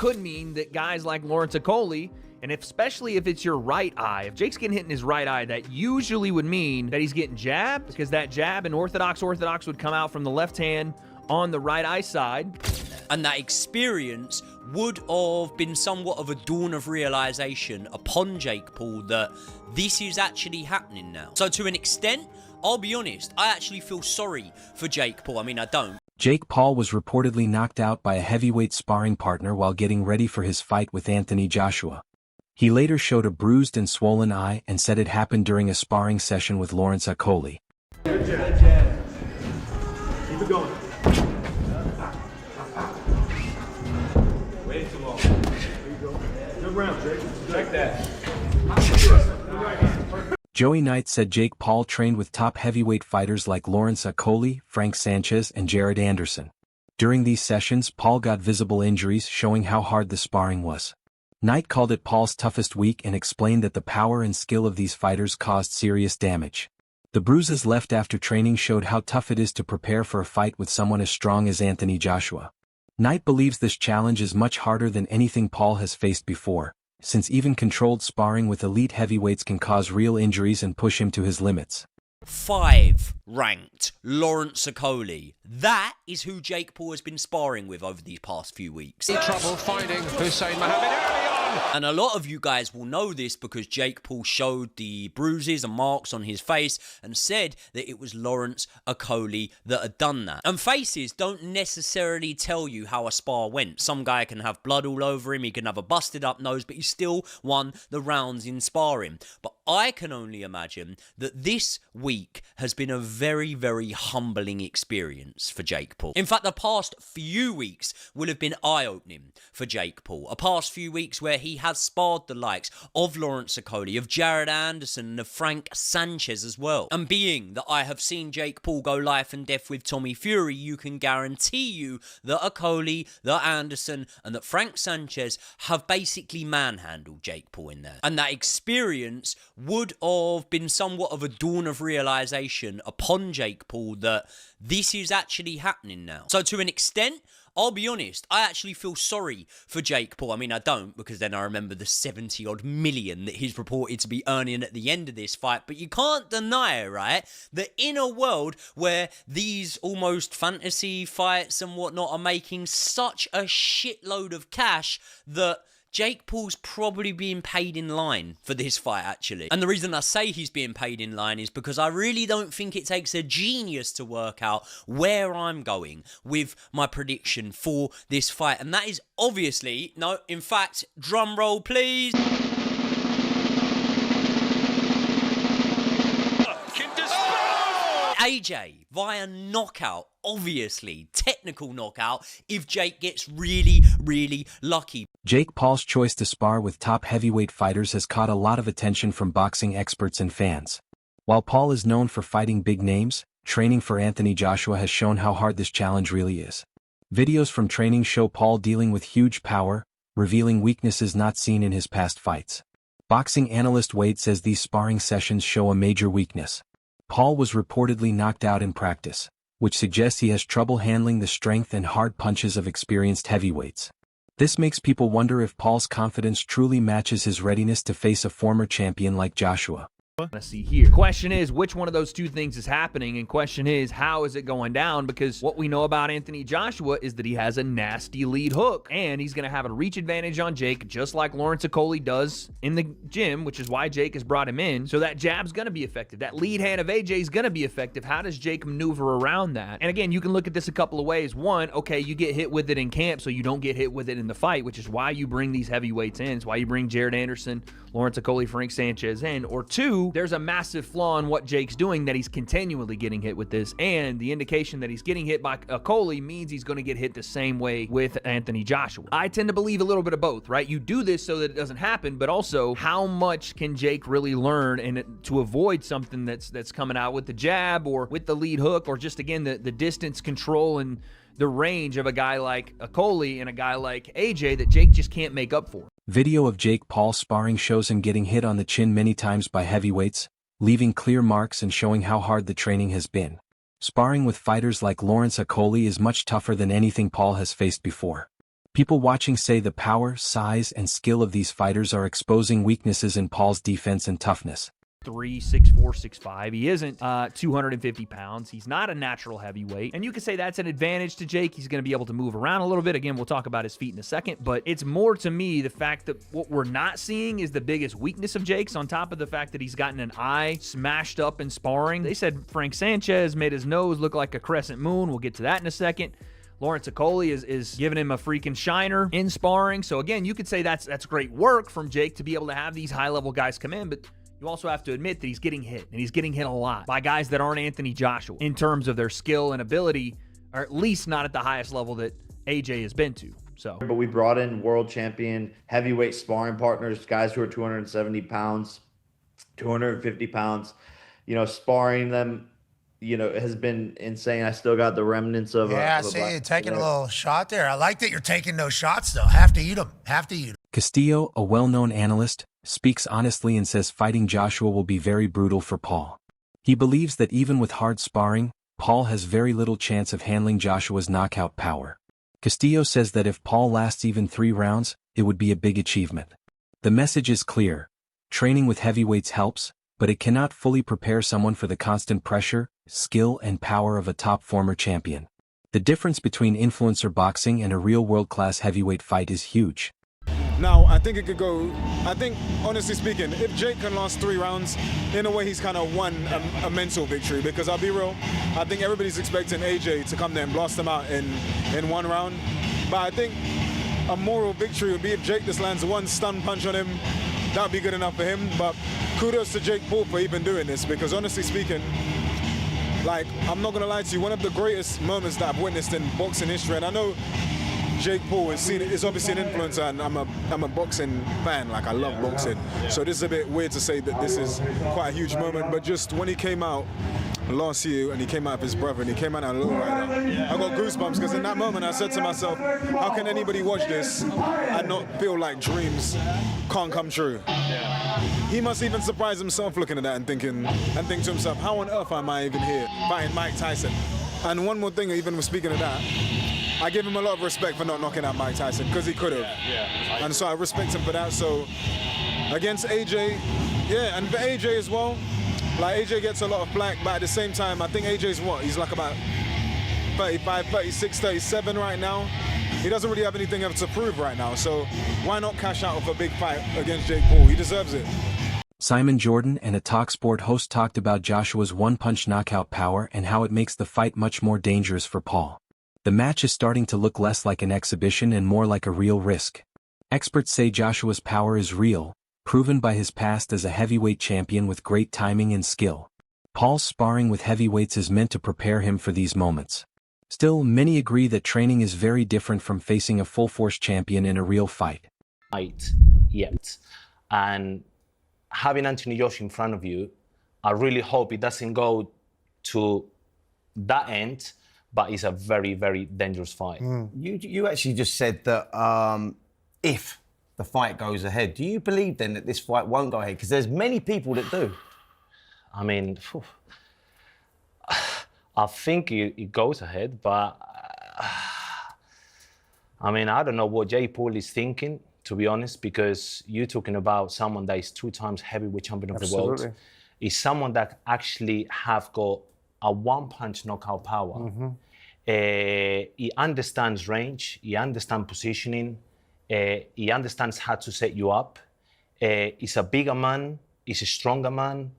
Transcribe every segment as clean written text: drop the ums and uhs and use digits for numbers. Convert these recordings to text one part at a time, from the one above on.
could mean that guys like Lawrence Okoli, and especially if it's your right eye, if Jake's getting hit in his right eye, that usually would mean that he's getting jabbed, because that jab in orthodox would come out from the left hand on the right eye side. And that experience would have been somewhat of a dawn of realization upon Jake Paul that this is actually happening now. So to an extent, I'll be honest, I actually feel sorry for Jake Paul. I mean, I don't. Jake Paul was reportedly knocked out by a heavyweight sparring partner while getting ready for his fight with Anthony Joshua. He later showed a bruised and swollen eye and said it happened during a sparring session with Lawrence Okoli. Good jab. Keep it going. Way too long. There you go. Good round, Jake. Check that. Joey Knight said Jake Paul trained with top heavyweight fighters like Lawrence Okoli, Frank Sanchez, and Jared Anderson. During these sessions, Paul got visible injuries, showing how hard the sparring was. Knight called it Paul's toughest week and explained that the power and skill of these fighters caused serious damage. The bruises left after training showed how tough it is to prepare for a fight with someone as strong as Anthony Joshua. Knight believes this challenge is much harder than anything Paul has faced before, since even controlled sparring with elite heavyweights can cause real injuries and push him to his limits. 5 ranked Lawrence Okoli. That is who Jake Paul has been sparring with over these past few weeks. Trouble finding Hussein Mohammed early on. And a lot of you guys will know this because Jake Paul showed the bruises and marks on his face and said that it was Lawrence Okoli that had done that. And faces don't necessarily tell you how a spar went. Some guy can have blood all over him, he can have a busted up nose, but he still won the rounds in sparring. But I can only imagine that this week has been a very, very humbling experience for Jake Paul. In fact, the past few weeks will have been eye-opening for Jake Paul. A past few weeks where he has sparred the likes of Lawrence Okoli, of Jared Anderson, and of Frank Sanchez as well. And being that I have seen Jake Paul go life and death with Tommy Fury, you can guarantee you that Okoli, that Anderson, and that Frank Sanchez have basically manhandled Jake Paul in there. And that experience would have been somewhat of a dawn of realization upon Jake Paul that this is actually happening now. So to an extent, I'll be honest, I actually feel sorry for Jake Paul. I mean, I don't, because then I remember the 70-odd million that he's reported to be earning at the end of this fight. But you can't deny, right, that in a world where these almost fantasy fights and whatnot are making such a shitload of cash, that Jake Paul's probably being paid in line for this fight, actually. And the reason I say he's being paid in line is because I really don't think it takes a genius to work out where I'm going with my prediction for this fight. And that is obviously, no, in fact, drum roll, please. AJ via knockout, obviously, technical knockout, if Jake gets really, really lucky. Jake Paul's choice to spar with top heavyweight fighters has caught a lot of attention from boxing experts and fans. While Paul is known for fighting big names, training for Anthony Joshua has shown how hard this challenge really is. Videos from training show Paul dealing with huge power, revealing weaknesses not seen in his past fights. Boxing analyst Wade says these sparring sessions show a major weakness. Paul was reportedly knocked out in practice, which suggests he has trouble handling the strength and hard punches of experienced heavyweights. This makes people wonder if Paul's confidence truly matches his readiness to face a former champion like Joshua. Let's see here. Question is, which one of those two things is happening? And question is, how is it going down? Because what we know about Anthony Joshua is that he has a nasty lead hook, and he's going to have a reach advantage on Jake, just like Lawrence Okoli does in the gym, which is why Jake has brought him in. So that jab's going to be effective. That lead hand of AJ is going to be effective. How does Jake maneuver around that? And again, you can look at this a couple of ways. One, okay, you get hit with it in camp, so you don't get hit with it in the fight, which is why you bring these heavyweights in. It's why you bring Jared Anderson, Lawrence Okoli, Frank Sanchez in. Or two, there's a massive flaw in what Jake's doing, that he's continually getting hit with this, and the indication that he's getting hit by Okoli means he's going to get hit the same way with Anthony Joshua. I tend to believe a little bit of both, right? You do this so that it doesn't happen, but also how much can Jake really learn and to avoid something that's coming out with the jab or with the lead hook, or just again the distance control and the range of a guy like Okoli and a guy like AJ that Jake just can't make up for. Video of Jake Paul sparring shows him getting hit on the chin many times by heavyweights, leaving clear marks and showing how hard the training has been. Sparring with fighters like Lawrence Okoli is much tougher than anything Paul has faced before. People watching say the power, size, and skill of these fighters are exposing weaknesses in Paul's defense and toughness. 6'4", 6'5". He isn't 250 pounds. He's not a natural heavyweight. And you could say that's an advantage to Jake. He's going to be able to move around a little bit. Again, we'll talk about his feet in a second. But it's more to me the fact that what we're not seeing is the biggest weakness of Jake's, on top of the fact that he's gotten an eye smashed up in sparring. They said Frank Sanchez made his nose look like a crescent moon. We'll get to that in a second. Lawrence Okoli is giving him a freaking shiner in sparring. So again, you could say that's great work from Jake to be able to have these high-level guys come in, but you also have to admit that he's getting hit, and he's getting hit a lot by guys that aren't Anthony Joshua in terms of their skill and ability, or at least not at the highest level that AJ has been to. So, but we brought in world champion heavyweight sparring partners, guys who are 270 pounds, 250 pounds, sparring them, has been insane. I still got the remnants of I see you taking a little shot there. I like that you're taking those shots, though. Have to eat them. Castillo, a well-known analyst, speaks honestly and says fighting Joshua will be very brutal for Paul. He believes that even with hard sparring, Paul has very little chance of handling Joshua's knockout power. Castillo says that if Paul lasts even 3 rounds, it would be a big achievement. The message is clear. Training with heavyweights helps, but it cannot fully prepare someone for the constant pressure, skill, and power of a top former champion. The difference between influencer boxing and a real world-class heavyweight fight is huge. Now, I think it could go, honestly speaking, if Jake can last 3 rounds, in a way he's kind of won a mental victory, because I'll be real, I think everybody's expecting AJ to come there and blast them out in 1 round. But I think a moral victory would be if Jake just lands 1 stun punch on him. That would be good enough for him. But kudos to Jake Paul for even doing this, because honestly speaking, I'm not going to lie to you, one of the greatest moments that I've witnessed in boxing history, and I know Jake Paul is obviously an influencer, and I'm a boxing fan. I love boxing. So this is a bit weird to say that this is quite a huge moment, but just when he came out last year, and he came out with his brother, and he came out on a little rider, I got goosebumps, because in that moment I said to myself, how can anybody watch this and not feel like dreams can't come true? He must even surprise himself looking at that and think to himself, how on earth am I even here fighting Mike Tyson? And one more thing, even speaking of that, I give him a lot of respect for not knocking out Mike Tyson, because he could have. And so I respect him for that. So against AJ, and for AJ as well, AJ gets a lot of flack, but at the same time, I think AJ's he's about 35, 36, 37 right now. He doesn't really have anything else to prove right now. So why not cash out with a big fight against Jake Paul? He deserves it. Simon Jordan and a TalkSport host talked about Joshua's one-punch knockout power and how it makes the fight much more dangerous for Paul. The match is starting to look less like an exhibition and more like a real risk. Experts say Joshua's power is real, proven by his past as a heavyweight champion with great timing and skill. Paul's sparring with heavyweights is meant to prepare him for these moments. Still, many agree that training is very different from facing a full-force champion in a real fight. Yet. And having Anthony Joshua in front of you, I really hope it doesn't go to that end, but it's a very, very dangerous fight. You actually just said that if the fight goes ahead, do you believe then that this fight won't go ahead? Because there's many people that do. I mean, I think it goes ahead, but I don't know what Jake Paul is thinking, to be honest, because you're talking about someone that is 2 times heavyweight champion of the world. Is someone that actually have got a one-punch knockout power. He understands range, he understands positioning, he understands how to set you up. He's a bigger man, he's a stronger man.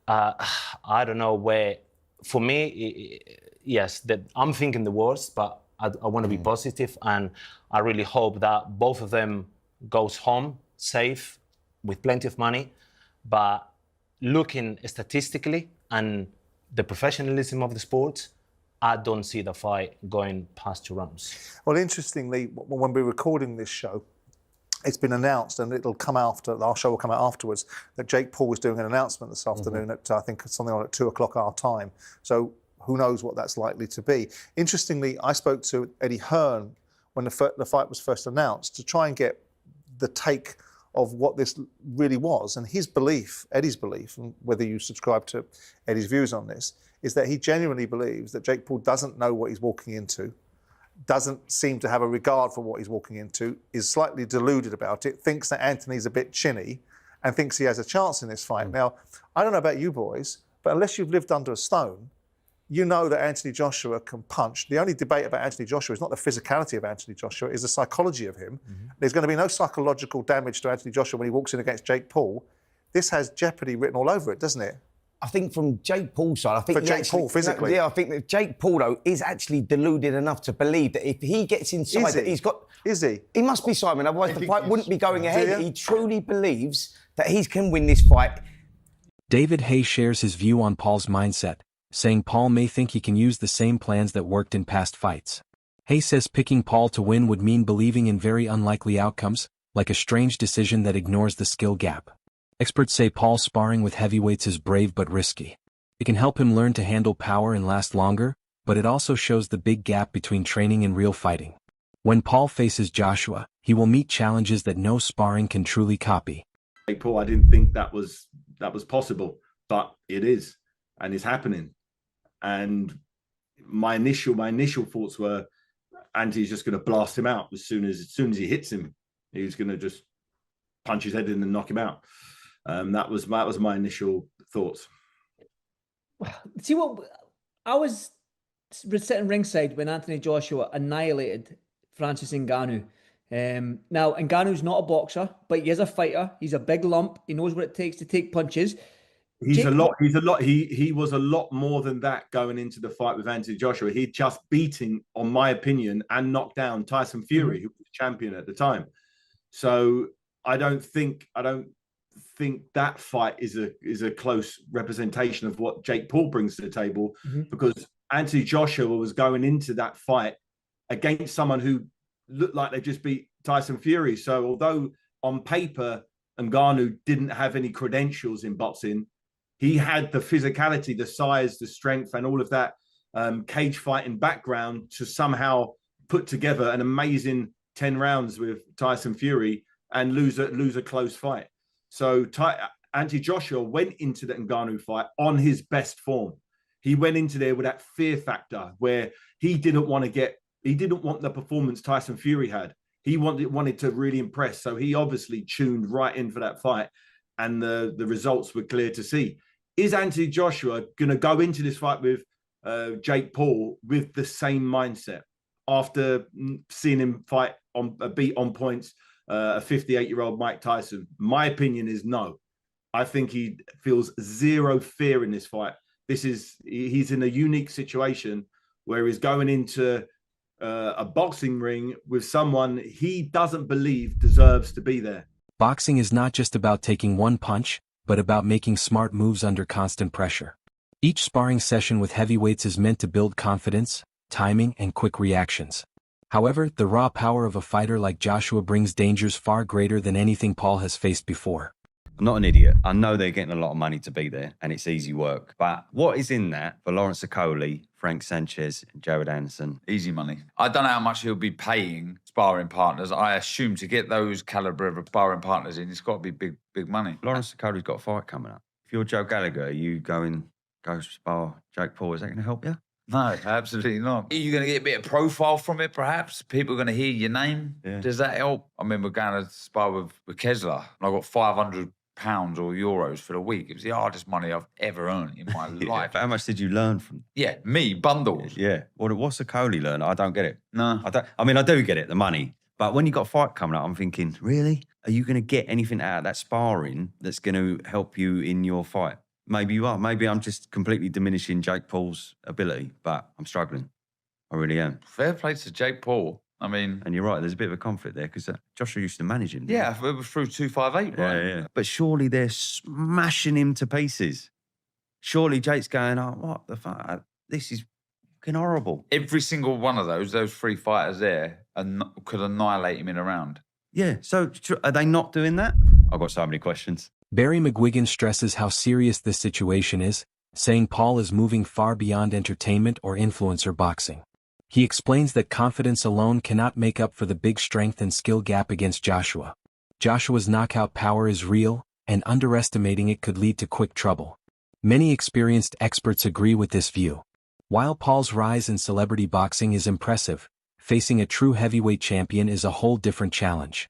I don't know where, for me, yes, that I'm thinking the worst, but I want to be positive, and I really hope that both of them goes home safe with plenty of money. But looking statistically and the professionalism of the sport, I don't see the fight going past 2 rounds. Well, interestingly, when we're recording this show, it's been announced, and it'll come after, our show will come out afterwards, that Jake Paul is doing an announcement this afternoon at, I think, something like 2 o'clock our time. So who knows what that's likely to be. Interestingly, I spoke to Eddie Hearn when the fight was first announced to try and get the take of what this really was. And his belief, Eddie's belief, and whether you subscribe to Eddie's views on this, is that he genuinely believes that Jake Paul doesn't know what he's walking into, doesn't seem to have a regard for what he's walking into, is slightly deluded about it, thinks that Anthony's a bit chinny, and thinks he has a chance in this fight. Now, I don't know about you boys, but unless you've lived under a stone, you know that Anthony Joshua can punch. The only debate about Anthony Joshua is not the physicality of Anthony Joshua, it's the psychology of him. There's going to be no psychological damage to Anthony Joshua when he walks in against Jake Paul. This has jeopardy written all over it, doesn't it? I think from Jake Paul's side, I think For Jake Paul, physically. Yeah, I think that Jake Paul, though, is actually deluded enough to believe that if he gets inside, that he's got... Is he? He must be, Simon, otherwise the fight wouldn't be going ahead. Yeah. He truly believes that he can win this fight. David Hay shares his view on Paul's mindset, saying Paul may think he can use the same plans that worked in past fights. Hay says picking Paul to win would mean believing in very unlikely outcomes, like a strange decision that ignores the skill gap. Experts say Paul sparring with heavyweights is brave but risky. It can help him learn to handle power and last longer, but it also shows the big gap between training and real fighting. When Paul faces Joshua, he will meet challenges that no sparring can truly copy. Hey, Paul, I didn't think that was possible, but it is, and it's happening. And my initial thoughts were, Andy's just going to blast him out as soon as he hits him. He's going to just punch his head in and knock him out. That was my initial thoughts. See what I was sitting ringside when Anthony Joshua annihilated Francis Ngannou. Now Ngannou's not a boxer, but he is a fighter. He's a big lump. He knows what it takes to take punches. He was a lot more than that going into the fight with Anthony Joshua. He'd just beaten, on my opinion, and knocked down Tyson Fury, who was champion at the time. So I don't think that fight is a close representation of what Jake Paul brings to the table, because Anthony Joshua was going into that fight against someone who looked like they just beat Tyson Fury. So although on paper Ngannou didn't have any credentials in boxing, he had the physicality, the size, the strength, and all of that cage fighting background to somehow put together an amazing 10 rounds with Tyson Fury and lose a close fight. So Anthony Joshua went into the Ngannou fight on his best form. He went into there with that fear factor where he didn't want the performance Tyson Fury had. He wanted to really impress. So he obviously tuned right in for that fight, and the results were clear to see. Is Anthony Joshua going to go into this fight with Jake Paul with the same mindset after seeing him beat on points a 58-year-old Mike Tyson? My opinion is no. I think he feels zero fear in this fight. He's in a unique situation where he's going into a boxing ring with someone he doesn't believe deserves to be there. Boxing is not just about taking one punch, but about making smart moves under constant pressure. Each sparring session with heavyweights is meant to build confidence, timing, and quick reactions. However, the raw power of a fighter like Joshua brings dangers far greater than anything Paul has faced before. I'm not an idiot. I know they're getting a lot of money to be there, and it's easy work. But what is in that for Lawrence Okoli, Frank Sanchez, and Jared Anderson? Easy money. I don't know how much he'll be paying sparring partners. I assume to get those caliber of sparring partners in, it's got to be big money. Lawrence Okoli's got a fight coming up. If you're Joe Gallagher, are you go spar Jake Paul? Is that going to help you? No, absolutely not. Are you going to get a bit of profile from it, perhaps? People are going to hear your name? Yeah. Does that help? I mean, we're going to spar with Kessler, and I got £500 or euros for the week. It was the hardest money I've ever earned in my life. How much did you learn from? Yeah, me, bundles. Yeah. What's Okoli learn? I don't get it. No. I do get it, the money. But when you got a fight coming up, I'm thinking, really? Are you going to get anything out of that sparring that's going to help you in your fight? Maybe you are. Maybe I'm just completely diminishing Jake Paul's ability, but I'm struggling. I really am. Fair play to Jake Paul. I mean... And you're right, there's a bit of a conflict there because Joshua used to manage him. Yeah, it was through 258, right? Yeah. But surely they're smashing him to pieces. Surely Jake's going, oh, what the fuck? This is fucking horrible. Every single one of those three fighters there could annihilate him in a round. Yeah, so are they not doing that? I've got so many questions. Barry McGuigan stresses how serious this situation is, saying Paul is moving far beyond entertainment or influencer boxing. He explains that confidence alone cannot make up for the big strength and skill gap against Joshua. Joshua's knockout power is real, and underestimating it could lead to quick trouble. Many experienced experts agree with this view. While Paul's rise in celebrity boxing is impressive, facing a true heavyweight champion is a whole different challenge.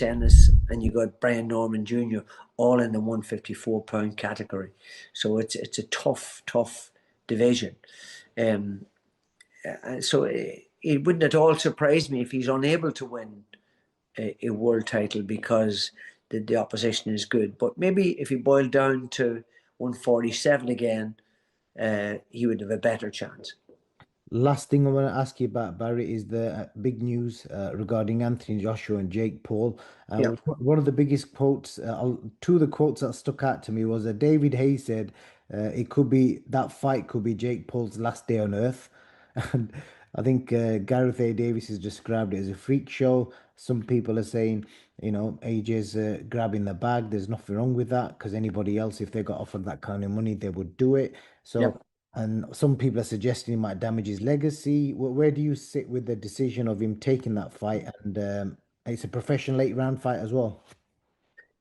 Ennis and you got Brian Norman Jr. all in the 154-pound category, so it's a tough division. So it wouldn't at all surprise me if he's unable to win a world title because the opposition is good. But maybe if he boiled down to 147 again, he would have a better chance. Last thing I want to ask you about, Barry, is the big news regarding Anthony Joshua and Jake Paul. One of the biggest quotes, two of the quotes that stuck out to me was that David Hayes said, that fight could be Jake Paul's last day on earth. And I think Gareth A. Davis has described it as a freak show. Some people are saying, AJ's grabbing the bag. There's nothing wrong with that because anybody else, if they got offered that kind of money, they would do it. So. And some people are suggesting he might damage his legacy. Where do you sit with the decision of him taking that fight? And it's a professional 8-round fight as well.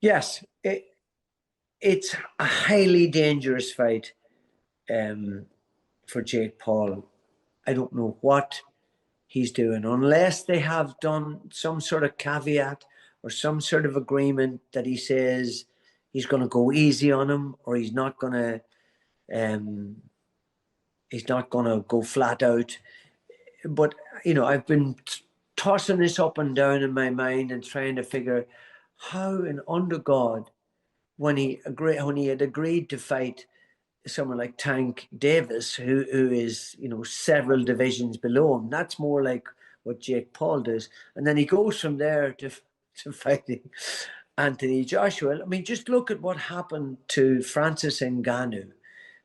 Yes, it's a highly dangerous fight for Jake Paul. I don't know what he's doing unless they have done some sort of caveat or some sort of agreement that he says he's going to go easy on him or he's not going to go flat out. But, I've been tossing this up and down in my mind and trying to figure how and under God, when he had agreed to fight someone like Tank Davis, who is, several divisions below him, that's more like what Jake Paul does. And then he goes from there to fighting Anthony Joshua. I mean, just look at what happened to Francis Ngannou,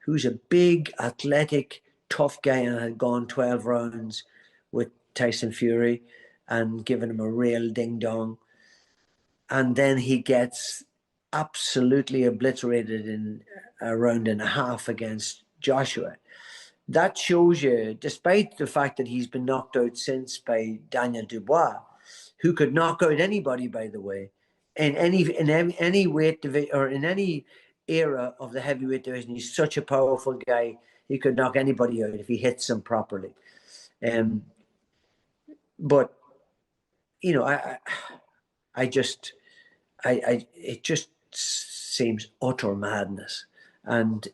who's a big, athletic, tough guy and had gone 12 rounds with Tyson Fury and given him a real ding-dong. And then he gets absolutely obliterated in a round and a half against Joshua. That shows you, despite the fact that he's been knocked out since by Daniel Dubois, who could knock out anybody, by the way, in any weight division or in any era of the heavyweight division. He's such a powerful guy. He could knock anybody out if he hits them properly. But it just seems utter madness and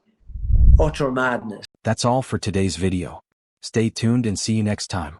utter madness. That's all for today's video. Stay tuned and see you next time.